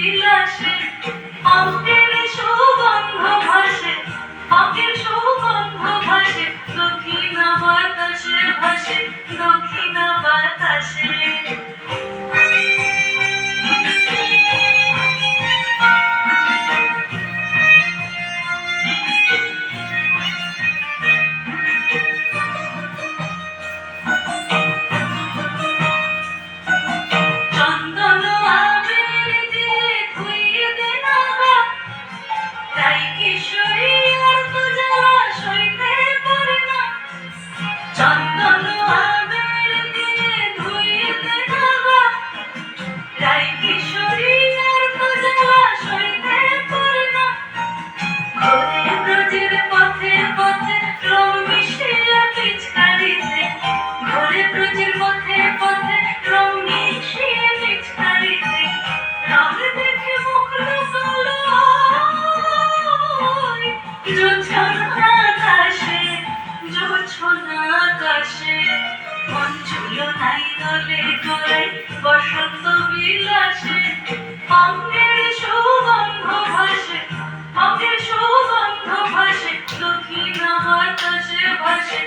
বিলাসে অঙ্কের সুগন্ধ ভাসে, অঙ্কের সুগন্ধ ভাসে দক্ষিণা বাতাসে ভাসে, দক্ষিণা বাতাসে। চন্দন আবির দিয়ে ধুইয়ে দে না গা, তাই কিশোরী আর তো জ্বালা সইতে পারে না। চন্দন আবির দিয়ে ধুইয়ে দে না গা, তাই কিশোরী আর তো জ্বালা সইতে পারে না। ঘোরে ব্রজের পথে পথে রং মিশিয়ে পিচকারিতে, ঘোরে ব্রজের পথে পথে রং মিশিয়ে পিচকারিতে, রং দেখে মুখ লুকালো জোছনা আকাশে, জোছনা আকাশে। মন ছুঁলো নাই দলে গলায় বসন্ত বিলাসে, অঙ্গের সুগন্ধ ভাসে, অঙ্গের সুগন্ধ ভাসে দক্ষিণা বাতাসে ভাসে।